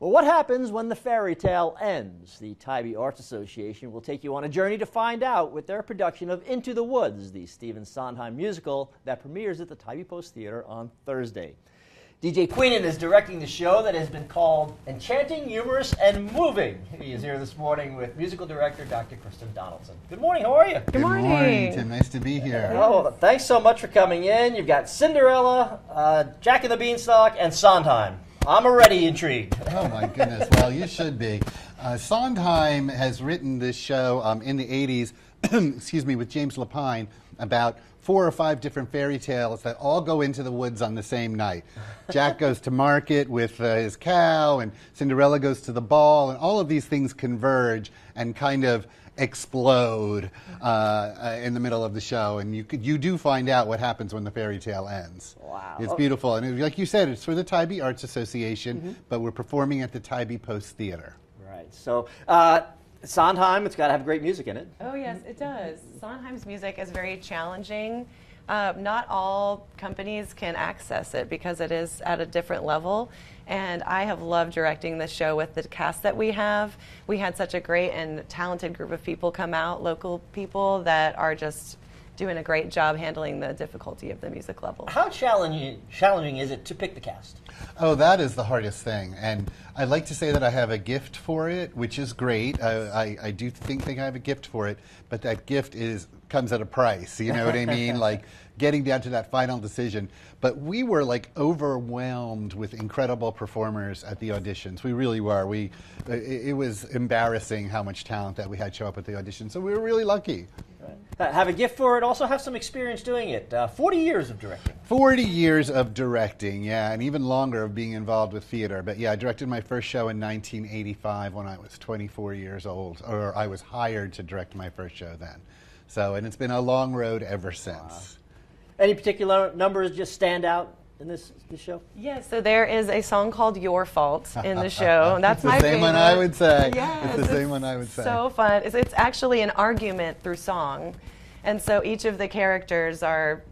Well, what happens when the fairy tale ends? The Tybee Arts Association will take you on a journey to find out with their production of Into the Woods, the Stephen Sondheim musical that premieres at the Tybee Post Theater on Thursday. DJ Queenan is directing the show that has been called enchanting, humorous, and moving. He is here this morning with musical director Dr. Kristen Donaldson. Good morning, how are you? Good morning, Tim. Nice to be here. Oh, thanks so much for coming in. You've got Cinderella, Jack and the Beanstalk, and Sondheim. I'm already intrigued. Oh my goodness, well you should be. Sondheim has written this show in the 80s, excuse me, with James Lapine about 4 or 5 different fairy tales that all go into the woods on the same night. Jack goes to market with his cow, and Cinderella goes to the ball, and all of these things converge and kind of explode in the middle of the show, and you do find out what happens when the fairy tale ends. Wow. It's beautiful, and like you said, it's for the Tybee Arts Association, but we're performing at the Tybee Post Theater. Right, so Sondheim, it's got to have great music in it. Oh yes, it does. Sondheim's music is very challenging. Not all companies can access it because it is at a different level. And I have loved directing this show with the cast that we have. We had such a great and talented group of people come out, local people that are just doing a great job handling the difficulty of the music level. How challenging is it to pick the cast? Oh, that is the hardest thing, and I'd like to say that I have a gift for it, which is great. I do think I have a gift for it, but that gift comes at a price, you know what I mean? Like getting down to that final decision. But we were like overwhelmed with incredible performers at the auditions. We really were. It was embarrassing how much talent that we had show up at the audition, so we were really lucky. Right. Have a gift for it, also have some experience doing it. 40 years of directing. 40 years of directing, yeah, and even longer of being involved with theater. But yeah, I directed my first show in 1985 when I was 24 years old, or I was hired to direct my first show then. So, and it's been a long road ever since. Wow. Any particular numbers just stand out in this show? Yes, so there is a song called Your Fault in the show. That's my favorite. It's the same one I would say. Yes, it's the same one I would say. So fun. It's actually an argument through song. And so each of the characters are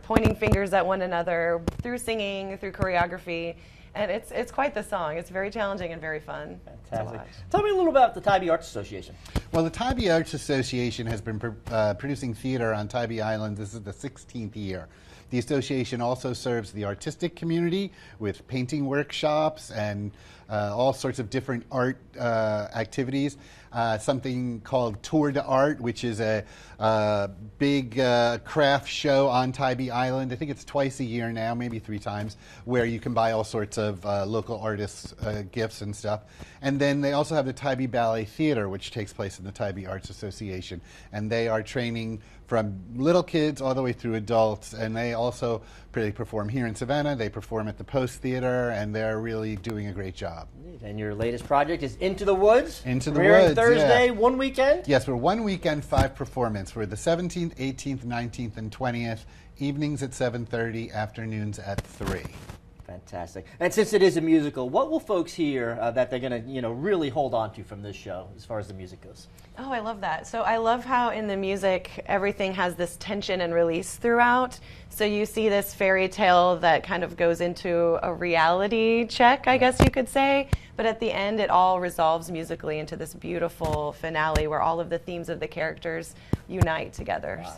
pointing fingers at one another through singing, through choreography. And it's quite the song. It's very challenging and very fun. Fantastic. Tell me a little about the Tybee Arts Association. Well, the Tybee Arts Association has been producing theater on Tybee Island. This is the 16th year. The association also serves the artistic community with painting workshops and all sorts of different art activities. Something called Tour de Art, which is a big craft show on Tybee Island. I think it's twice a year now, maybe 3 times, where you can buy all sorts of local artists' gifts and stuff. And then they also have the Tybee Ballet Theater, which takes place in the Tybee Arts Association. And they are training from little kids all the way through adults, and they also perform here in Savannah. They perform at the Post Theater, and they're really doing a great job. And your latest project is Into the Woods? Into the Woods, Thursday, yeah. one weekend? Yes, we're 1 weekend, 5 performance. We're the 17th, 18th, 19th, and 20th. Evenings at 7:30, afternoons at 3. Fantastic. And since it is a musical, what will folks hear that they're going to, really hold on to from this show as far as the music goes? Oh, I love that. So I love how in the music everything has this tension and release throughout. So you see this fairy tale that kind of goes into a reality check, I guess you could say. But at the end, it all resolves musically into this beautiful finale where all of the themes of the characters unite together. Wow.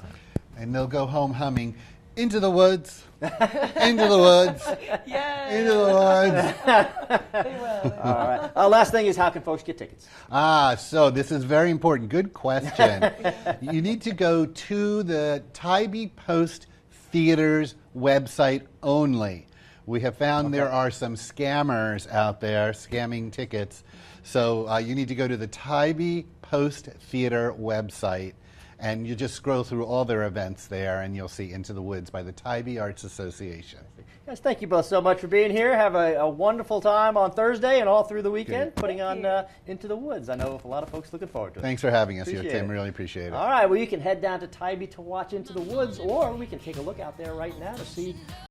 And they'll go home humming, "Into the woods, into the woods, Yay. into the woods." They will. All right. Last thing is, how can folks get tickets? So this is very important. Good question. You need to go to the Tybee Post Theater's website only. We have found there are some scammers out there scamming tickets. So you need to go to the Tybee Post Theater website, and you just scroll through all their events there, and you'll see Into the Woods by the Tybee Arts Association. Guys, thank you both so much for being here. Have a wonderful time on Thursday and all through the weekend putting on Into the Woods. I know a lot of folks looking forward to it. Thanks for having us Appreciate here, Tim. it. Really appreciate it. All right, well, you can head down to Tybee to watch Into the Woods, or we can take a look out there right now to see